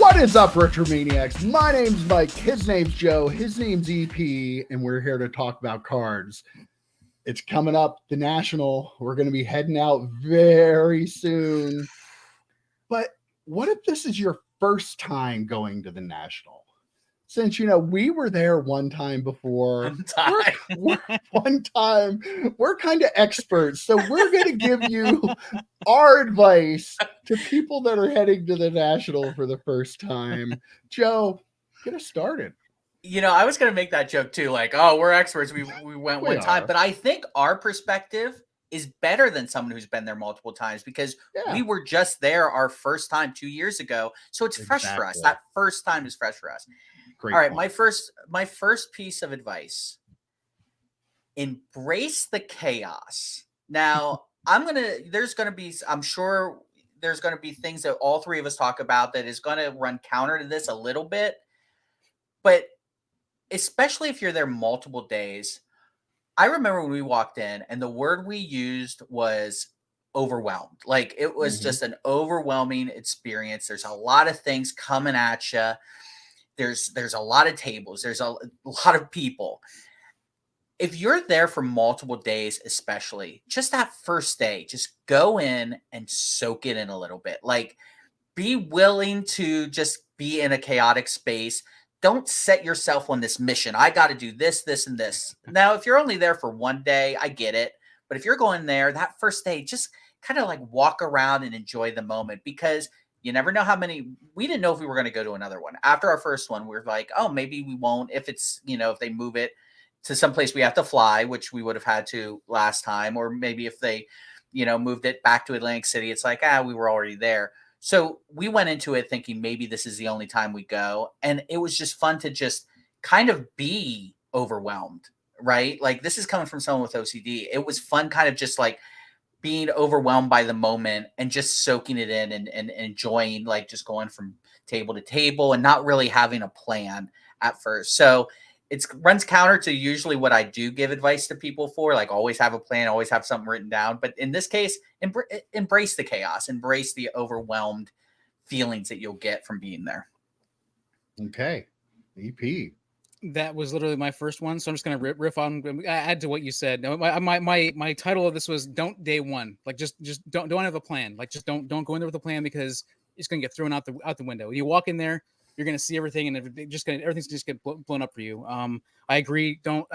What is up, Retromaniacs? My name's Mike, his name's Joe, his name's EP, and we're here to talk about cards. It's coming up, the National. We're going to be heading out very soon. But what if this is your first time going to the National? Since, we were there one time before. One time. We're kind of experts. So we're going to give you our advice to people that are heading to the National for the first time. Joe, get us started. I was going to make that joke too. Like, oh, we're experts. We went one time. But I think our perspective is better than someone who's been there multiple times because we were just there our first time 2 years ago. So it's fresh for us. That first time is fresh for us. Great. All right, my first piece of advice: embrace the chaos. Now, I'm sure there's gonna be things that all three of us talk about that is gonna run counter to this a little bit, but especially if you're there multiple days. I remember when we walked in, and the word we used was overwhelmed. Like it was just an overwhelming experience. There's a lot of things coming at you. There's a lot of tables. There's a lot of people. If you're there for multiple days, especially just that first day, just go in and soak it in a little bit. Like be willing to just be in a chaotic space. Don't set yourself on this mission. I got to do this, this, and this. Now, if you're only there for one day, I get it. But if you're going there that first day, just kind of like walk around and enjoy the moment because you never know how many. We didn't know if we were going to go to another one. After our first one, we were like, oh, maybe we won't. If it's, if they move it to someplace we have to fly, which we would have had to last time, or maybe if they, moved it back to Atlantic City, it's like, we were already there. So we went into it thinking maybe this is the only time we go. And it was just fun to just kind of be overwhelmed, right? Like this is coming from someone with OCD. It was fun kind of just like being overwhelmed by the moment and just soaking it in and enjoying like just going from table to table and not really having a plan at first. So it runs counter to usually what I do give advice to people for, like always have a plan, always have something written down. But in this case, embrace the chaos, embrace the overwhelmed feelings that you'll get from being there. Okay. EP. That was literally my first one, so I'm just gonna riff on, add to what you said. My title of this was "Don't Day One." Like just don't have a plan. Like just don't go in there with a plan because it's gonna get thrown out the window. When you walk in there, you're gonna see everything, and everything's just get blown up for you. I agree. Don't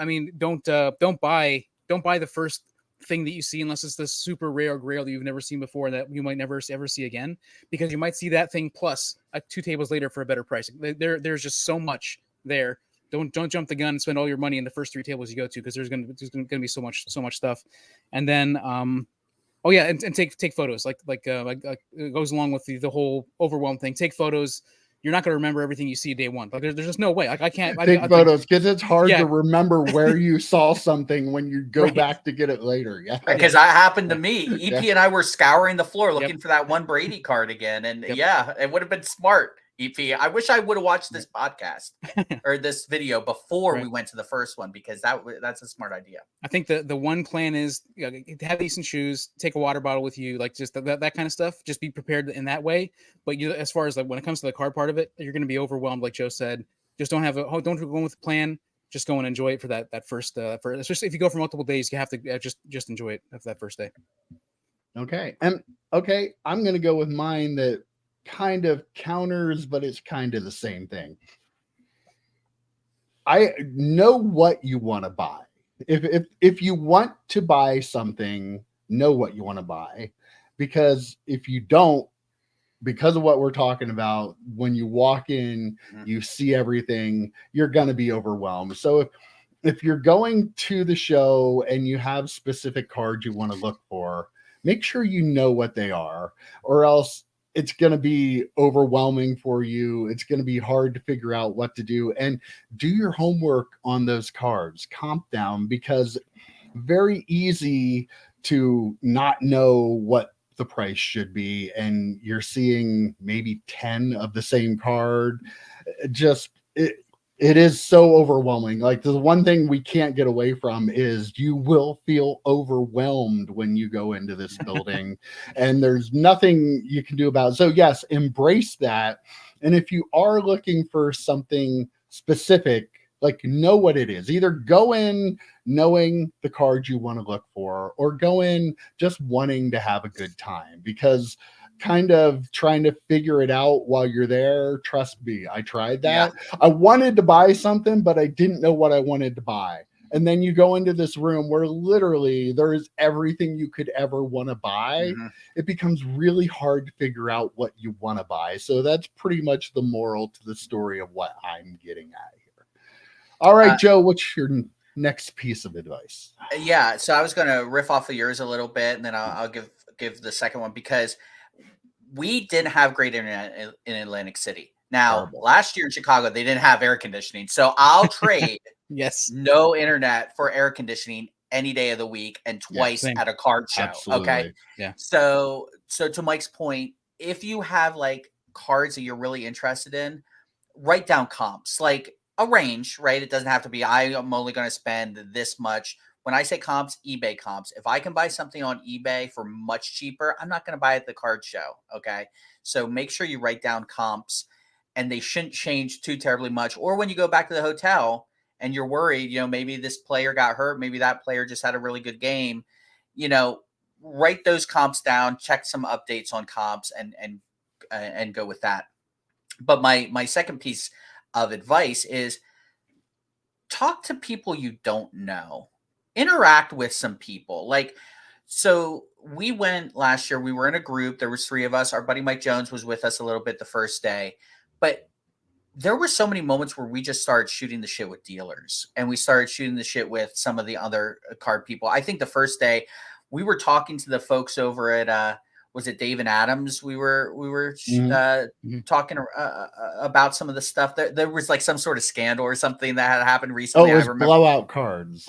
buy the first thing that you see unless it's the super rare grail that you've never seen before that you might never ever see again, because you might see that thing plus 2 tables later for a better price. There's just so much there. Don't jump the gun and spend all your money in the first 3 tables you go to because there's gonna be so much stuff. And then and take photos like it goes along with the whole overwhelm thing. Take photos. You're not going to remember everything you see day one. Like there's just no way. Like I can't take photos because it's hard to remember where you saw something when you go back to get it later. Yeah, because that happened to me. EP and I were scouring the floor looking for that one Brady card again, and it would have been smart. EP, I wish I would have watched this podcast or this video before we went to the first one because that's a smart idea. I think the one plan is have decent shoes, take a water bottle with you, like just that kind of stuff. Just be prepared in that way. But as far as like when it comes to the card part of it, you're going to be overwhelmed, like Joe said. Just don't go with a plan. Just go and enjoy it for that first. Especially if you go for multiple days, you have to just enjoy it for that first day. Okay, I'm going to go with mine that kind of counters, but it's kind of the same thing. I know what you want to buy. If you want to buy something, know what you want to buy, because if you don't, because of what we're talking about, when you walk in, you see everything, you're going to be overwhelmed. So if you're going to the show and you have specific cards you want to look for, make sure you know what they are, or else it's going to be overwhelming for you. It's going to be hard to figure out what to do, and do your homework on those cards. Comp down, because very easy to not know what the price should be, and you're seeing maybe 10 of the same card. It is so overwhelming. Like the one thing we can't get away from is you will feel overwhelmed when you go into this building and there's nothing you can do about it. So yes, embrace that. And if you are looking for something specific, like know what it is. Either go in knowing the cards you want to look for or go in just wanting to have a good time, because kind of trying to figure it out while you're there, trust me, I tried that. I wanted to buy something, but I didn't know what I wanted to buy. And then you go into this room where literally there is everything you could ever want to buy. Mhm. It becomes really hard to figure out what you want to buy. So that's pretty much the moral to the story of what I'm getting at here. All right, Joe, what's your next piece of advice? Yeah, so I was going to riff off of yours a little bit, and then I'll give the second one, because we didn't have great internet in Atlantic City. Now, Terrible. last year in Chicago, they didn't have air conditioning. So I'll trade Yes. no internet for air conditioning any day of the week and twice same. at a card show. Absolutely. Okay. Yeah. So to Mike's point, if you have like cards that you're really interested in, write down comps, like a range, right? It doesn't have to be, I am only going to spend this much. When I say comps, eBay comps. If I can buy something on eBay for much cheaper, I'm not going to buy it at the card show. Okay. So make sure you write down comps, and they shouldn't change too terribly much. Or when you go back to the hotel and you're worried, maybe this player got hurt, maybe that player just had a really good game, write those comps down, check some updates on comps, and go with that. But my second piece of advice is talk to people you don't know. Interact with some people. So we went last year, we were in a group, there was 3 of us. Our buddy Mike Jones was with us a little bit the first day, but there were so many moments where we just started shooting the shit with dealers, and we started shooting the shit with some of the other card people. I think the first day we were talking to the folks over at was it Dave and Adams? We were talking about some of the stuff. There was like some sort of scandal or something that had happened recently. Oh, it was I remember. blowout cards.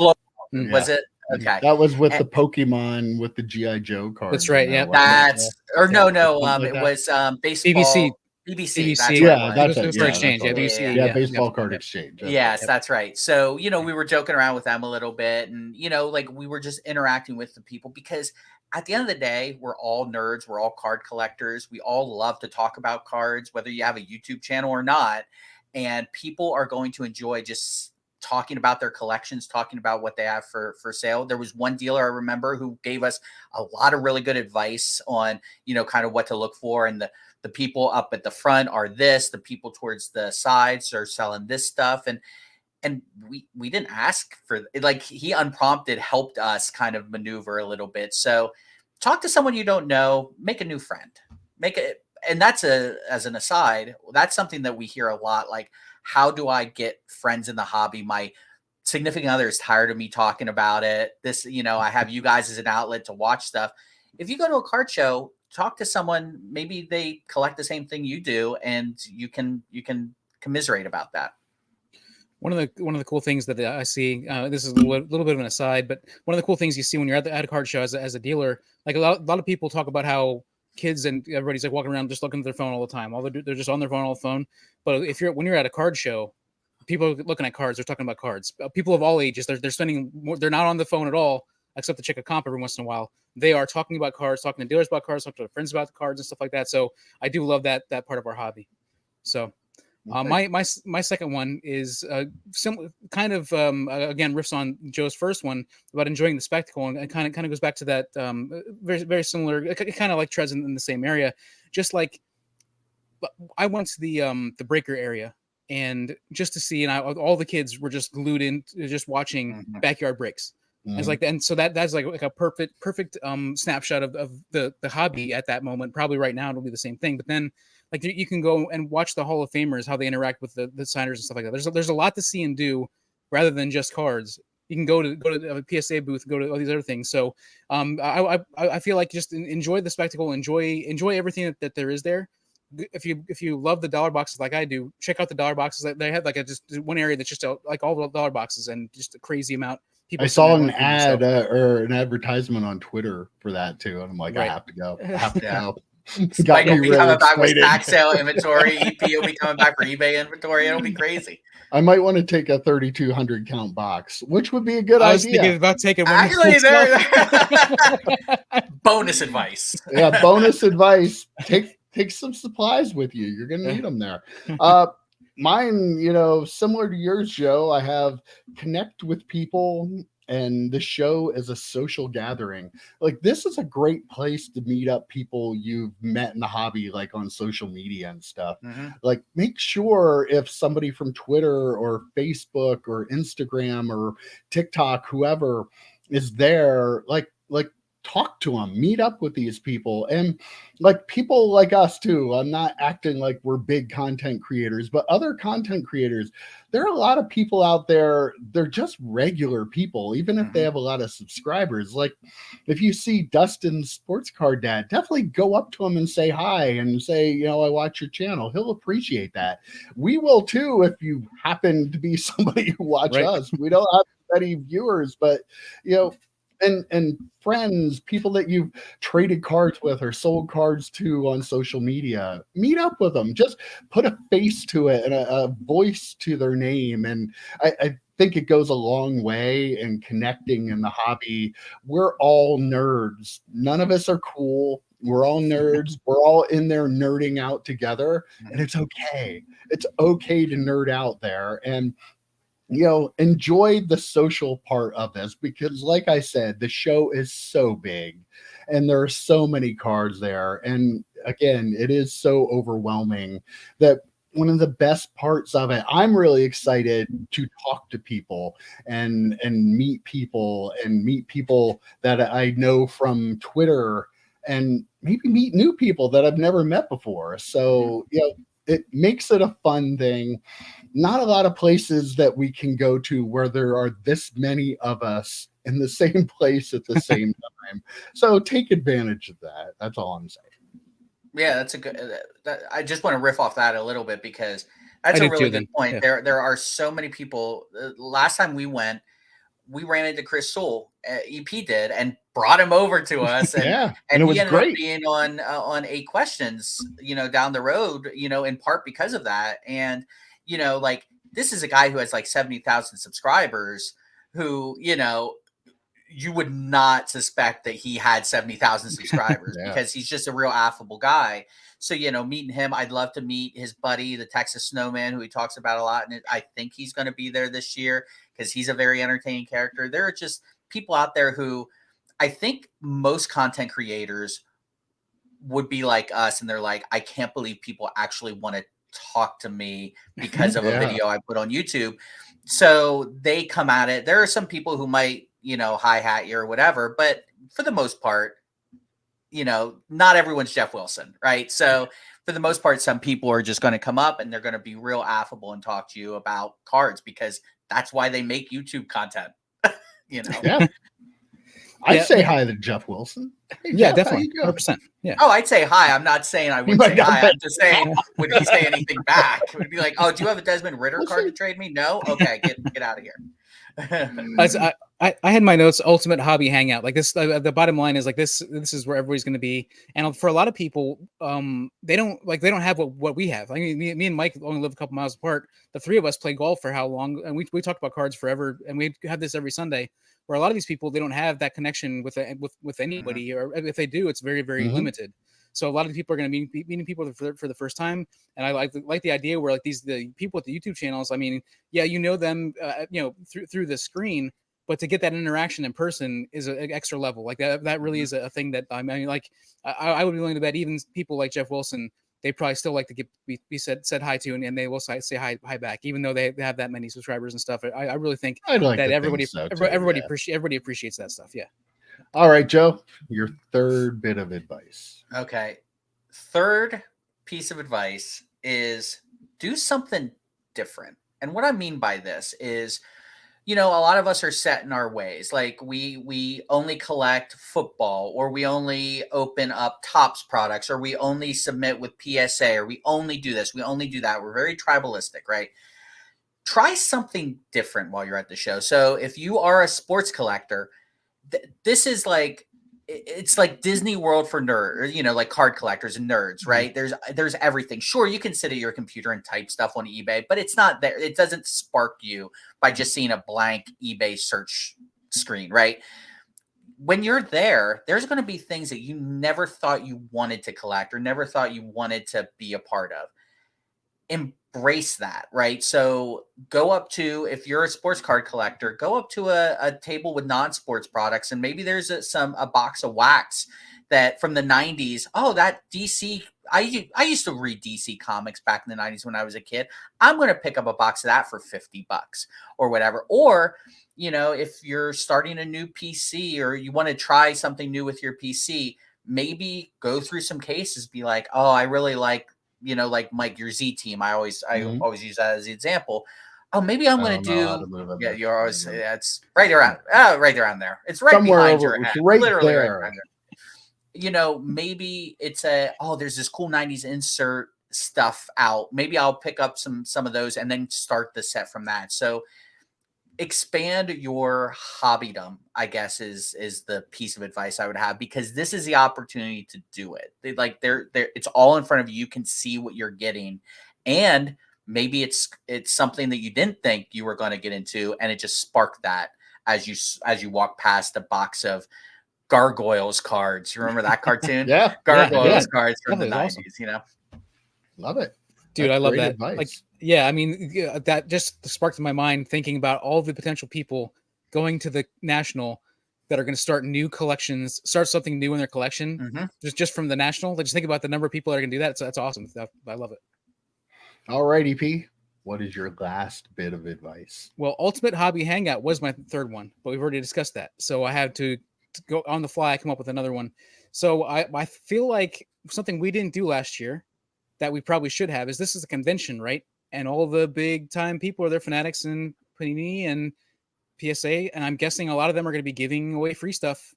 Was it? Okay. That was with the Pokemon, with the G.I. Joe cards. That's right. Yeah. It was baseball. BBC. That's yeah, that's it. Yeah, exchange. yeah, BBC. Yeah, baseball card exchange. Yes, that's right. So, we were joking around with them a little bit, and, we were just interacting with the people, because at the end of the day, we're all nerds. We're all card collectors. We all love to talk about cards, whether you have a YouTube channel or not. And people are going to enjoy just talking about their collections, talking about what they have for sale. There was one dealer I remember who gave us a lot of really good advice on, kind of what to look for. And the people up at the front are this, the people towards the sides are selling this stuff. And we didn't ask for, like, he unprompted helped us kind of maneuver a little bit. So talk to someone you don't know, make a new friend, and that's as an aside, that's something that we hear a lot. Like, how do I get friends in the hobby? My significant other is tired of me talking about it. This, I have you guys as an outlet to watch stuff. If you go to a card show, talk to someone, maybe they collect the same thing you do, and you can commiserate about that. One of the cool things that I see, this is a little bit of an aside, but one of the cool things you see when you're at a card show as a dealer, like a lot of people talk about how kids and everybody's like walking around just looking at their phone all the time. They're just on their phone all the phone. But when you're at a card show, people are looking at cards. They're talking about cards. People of all ages, they're spending more. They're not on the phone at all, except to check a comp every once in a while. They are talking about cards, talking to dealers about cards, talking to their friends about the cards and stuff like that. So I do love that part of our hobby. So my second one is kind of again riffs on Joe's first one about enjoying the spectacle, and kind of goes back to that very very similar. It kind of like treads in the same area. Just like I went to the breaker area, and just to see, and all the kids were just glued in, just watching backyard breaks. It's like, and so that's like a perfect snapshot of the hobby at that moment. Probably right now it'll be the same thing, but then like you can go and watch the Hall of Famers, how they interact with the signers and stuff like that. There's a lot to see and do rather than just cards. You can go to a PSA booth, go to all these other things. So I feel like just enjoy the spectacle, enjoy everything that there is there. If you love the dollar boxes like I do, check out the dollar boxes. They have like just one area that's just like all the dollar boxes and just a crazy amount. I saw an ad or an advertisement on Twitter for that too, and I'm like, right. I have to go. I have to go. Got Mike me will be really coming back with excited. tax sale inventory. EP will be coming back for eBay inventory. It'll be crazy. I might want to take a 3,200 count box, which would be a good I was idea. thinking about taking one. Actually, myself. bonus advice. Yeah, bonus advice: take some supplies with you. You're gonna need them there. Mine, similar to yours, Joe. I have connect with people, and the show is a social gathering. Like, this is a great place to meet up people you've met in the hobby, like on social media and stuff. Mhm. Like, make sure if somebody from Twitter or Facebook or Instagram or TikTok, whoever is there, like talk to them, meet up with these people, and like people like us too. I'm not acting like we're big content creators, but other content creators, there are a lot of people out there. They're just regular people, even if they Mhm. have a lot of subscribers. Like, if you see Dustin Sports Card Dad, definitely go up to him and say hi and say, I watch your channel. He'll appreciate that. We will too if you happen to be somebody who watch Right. us. We don't have many viewers, but and friends, people that you've traded cards with or sold cards to on social media, meet up with them. Just put a face to it and a voice to their name. And I think it goes a long way in connecting in the hobby. We're all nerds. None of us are cool. We're all nerds. We're all in there nerding out together. And it's okay. It's okay to nerd out there. And enjoy the social part of this, because like I said, the show is so big and there are so many cards there. And again, it is so overwhelming that one of the best parts of it, I'm really excited to talk to people and meet people that I know from Twitter, and maybe meet new people that I've never met before. So, it makes it a fun thing. Not a lot of places that we can go to where there are this many of us in the same place at the same time. So take advantage of that. That's all I'm saying. Yeah, that's a good. I just want to riff off that a little bit because I that's a did really too, good then. point. Yeah. There are so many people. Last time we went, we ran into Chris Sewell. EP did and brought him over to us, and Yeah, and it he was ended up great. being on 8 questions. Down the road. In part because of that, and like this is a guy who has like 70,000 subscribers. Who you would not suspect that he had 70,000 subscribers Yeah. because he's just a real affable guy. So, meeting him, I'd love to meet his buddy, the Texas Snowman, who he talks about a lot. And I think he's going to be there this year because he's a very entertaining character. There are just people out there who I think most content creators would be like us. And they're like, I can't believe people actually want to talk to me because of a Yeah. video I put on YouTube. So they come at it. There are some people who might, hi hat you or whatever, but for the most part, not everyone's Jeff Wilson, right? So for the most part, some people are just going to come up and they're going to be real affable and talk to you about cards because that's why they make YouTube content. Yeah. I'd say hi to Jeff Wilson. Hey, Yeah, Jeff, definitely. how you 100%. Yeah. Oh, I'd say hi. I'm not saying I would might say not hi. bet- I'm just saying, would he say anything back? Would be like, oh, do you have a Desmond Ritter We'll card see. to trade me? No? Okay, get out of here. I had my notes ultimate hobby hangout like this. The bottom line is like this is where everybody's going to be, and for a lot of people they don't have what we have. I mean, me and Mike only live a couple miles apart. The three of us play golf for how long, and we talk about cards forever, and we have this every Sunday, where a lot of these people, they don't have that connection with anybody, or if they do, it's very very limited. So a lot of people are going to be meeting people for the first time, and I like the idea where like the people with the YouTube channels. I mean, yeah, them, through the screen, but to get that interaction in person is an extra level. Like that really is a thing that I mean, like I would be willing to bet even people like Jeff Wilson, they probably still like to be said hi to, and they will say hi back, even though they have that many subscribers and stuff. I really think I'd like that to everybody think so, too, everybody yeah. everybody appreciates that stuff. Yeah. All right, Joe, your third bit of advice. Okay. Third piece of advice is do something different. And what I mean by this is, a lot of us are set in our ways. Like we only collect football, or we only open up Topps products, or we only submit with PSA, or we only do this, we only do that. We're very tribalistic, right? Try something different while you're at the show. So if you are a sports collector, this is like it's like Disney World for nerds, like card collectors and nerds, right? There's everything. Sure, you can sit at your computer and type stuff on eBay, but it's not there. It doesn't spark you by just seeing a blank eBay search screen, right? When you're there, there's going to be things that you never thought you wanted to collect or never thought you wanted to be a part of. Embrace that, right? So go up to, if you're a sports card collector, go up to a table with non-sports products, and maybe there's a box of wax that from the 90s. Oh, that DC, I used to read DC comics back in the 90s when I was a kid. I'm going to pick up a box of that for $50 or whatever. Or, if you're starting a new PC or you want to try something new with your PC, maybe go through some cases, be like, oh, I really like, like Mike, your Z team. I always use that as the example. Oh, maybe I'm going to do. Yeah, you're always. Yeah, it's right around there. It's right somewhere behind over, your head. it's right Literally there. right behind there. Maybe it's there's this cool 90s insert stuff out. Maybe I'll pick up some of those and then start the set from that. So expand your hobbydom, I guess, is the piece of advice I would have, because this is the opportunity to do it. It's all in front of you. You can see what you're getting, and maybe it's something that you didn't think you were going to get into, and it just sparked that as you walk past a box of Gargoyles cards. You remember that cartoon? Yeah, Gargoyles cards from the 90s. Awesome. Love it, dude. That's I love great that. advice. Like, yeah, I mean, that just sparked in my mind thinking about all the potential people going to the National that are going to start new collections, start something new in their collection, just from the National. Like, just think about the number of people that are going to do that. So that's awesome. I love it. All right, EP, what is your last bit of advice? Well, Ultimate Hobby Hangout was my third one, but we've already discussed that. So I had to go on the fly, come up with another one. So I feel like something we didn't do last year that we probably should have is, this is a convention, right? And all the big time people are there, Fanatics and Panini and PSA, and I'm guessing a lot of them are going to be giving away free stuff.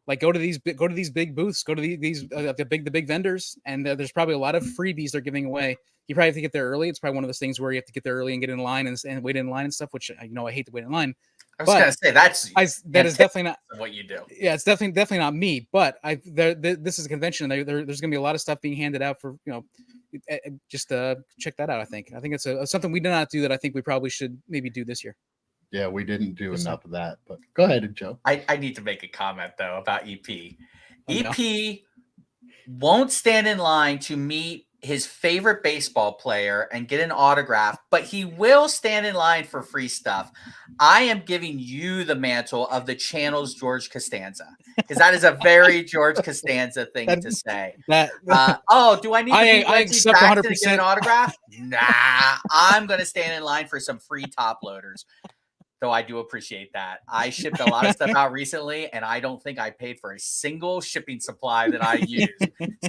Like, go to these big booths, go to the big vendors, and there's probably a lot of freebies they're giving away. You probably have to get there early. It's probably one of those things where you have to get there early and get in line and wait in line and stuff. Which I hate to wait in line. I was going to say that is definitely not what you do. Yeah, it's definitely not me. But this is a convention. There's going to be a lot of stuff being handed out for just check that out. I think it's something we did not do that I think we probably should maybe do this year. Yeah, we didn't do enough of that, but go ahead, Joe. I need to make a comment though about EP. EP won't stand in line to meet his favorite baseball player and get an autograph, but he will stand in line for free stuff. I am giving you the mantle of the channel's George Costanza, because that is a very George Costanza thing to say. Do I need to be Reggie Jackson 100%. To get an autograph? Nah, I'm going to stand in line for some free top loaders. Though I do appreciate that. I shipped a lot of stuff out recently, and I don't think I paid for a single shipping supply that I used.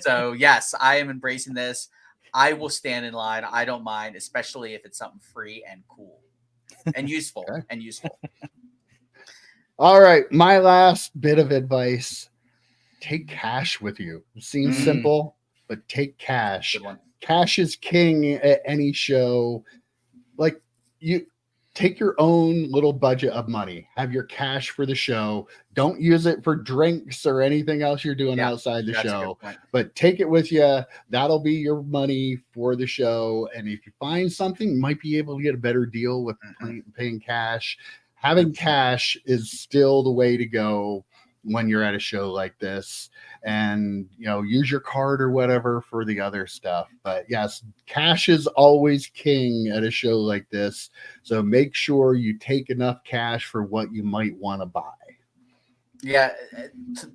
So yes, I am embracing this. I will stand in line. I don't mind, especially if it's something free and cool and useful. All right. My last bit of advice: take cash with you. It seems simple, but take cash. Good one. Cash is king at any show. Like, you take your own little budget of money, have your cash for the show. Don't use it for drinks or anything else you're doing outside the show, but take it with you. That'll be your money for the show. And if you find something, you might be able to get a better deal with paying cash. Having cash is still the way to go when you're at a show like this, and use your card or whatever for the other stuff. But yes, cash is always king at a show like this. So make sure you take enough cash for what you might want to buy. Yeah,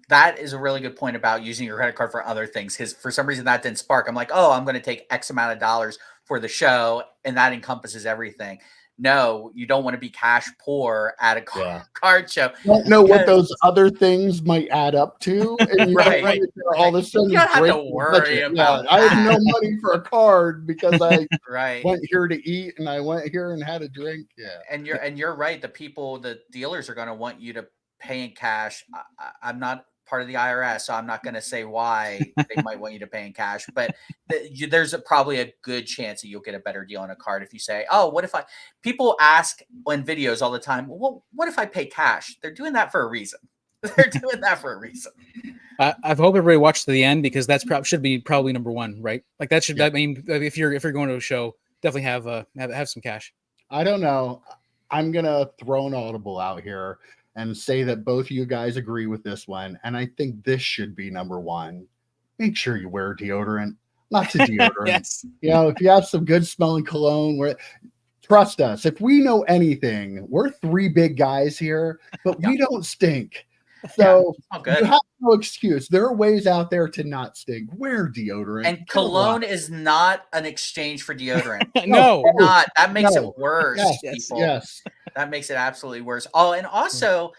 that is a really good point about using your credit card for other things, because for some reason that didn't spark. I'm like, oh, I'm going to take X amount of dollars for the show, and that encompasses everything. No, you don't want to be cash poor at a card show. You don't know what those other things might add up to. And all of a sudden, you don't have to worry about that. I have no money for a card because I right. went here to eat and I went here and had a drink. Yeah. And you're right. The dealers are going to want you to pay in cash. I'm not part of the IRS, so I'm not going to say why they might want you to pay in cash, but there's probably a good chance that you'll get a better deal on a card if you say, oh, what if people ask on videos all the time, well, what if I pay cash? They're doing that for a reason. They're doing that for a reason. I hope everybody watched to the end because that's should be probably number one, right? Like that should. Yeah. I mean, if you're going to a show, definitely have some cash. I don't know. I'm gonna throw an audible out here and say that both you guys agree with this one, and I think this should be number one. Make sure you wear deodorant. Lots of deodorant. Yes. You know, if you have some good smelling cologne, trust us. If we know anything, we're three big guys here, but we don't stink. So Oh, you good. have no excuse. There are ways out there to not stink. Wear deodorant. And Come cologne on. is not an exchange for deodorant. No. It's not. That makes No. it worse, Yes, people. yes. That makes it absolutely worse. Oh, and also,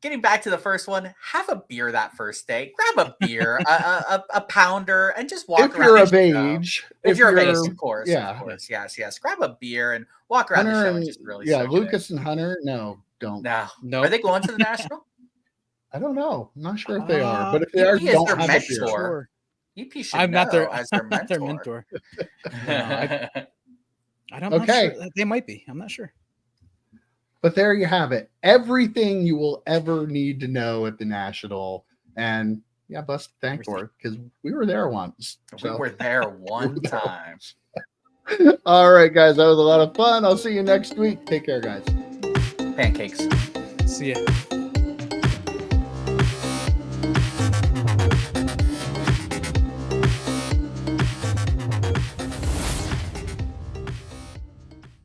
getting back to the first one, have a beer that first day. Grab a beer, a pounder, and just walk If around. you're of the show. age, If you're of age, of course, yeah. yes. Grab a beer and walk around the Hunter show and and just really yeah, soak it in. Lucas and Hunter. No, don't. No. Are they going to the national? I don't know. I'm not sure if they are, but if they EP are, is don't their have a beer. mentor. Sure. EP should I'm know not their as their I'm not their mentor. mentor. I'm not Okay. sure. They might be. I'm not sure. But there you have it. Everything you will ever need to know at the National. And yeah, Bust, thank for it because we were there once. We were there one time. All right, guys. That was a lot of fun. I'll see you next week. Take care, guys. Pancakes. See ya.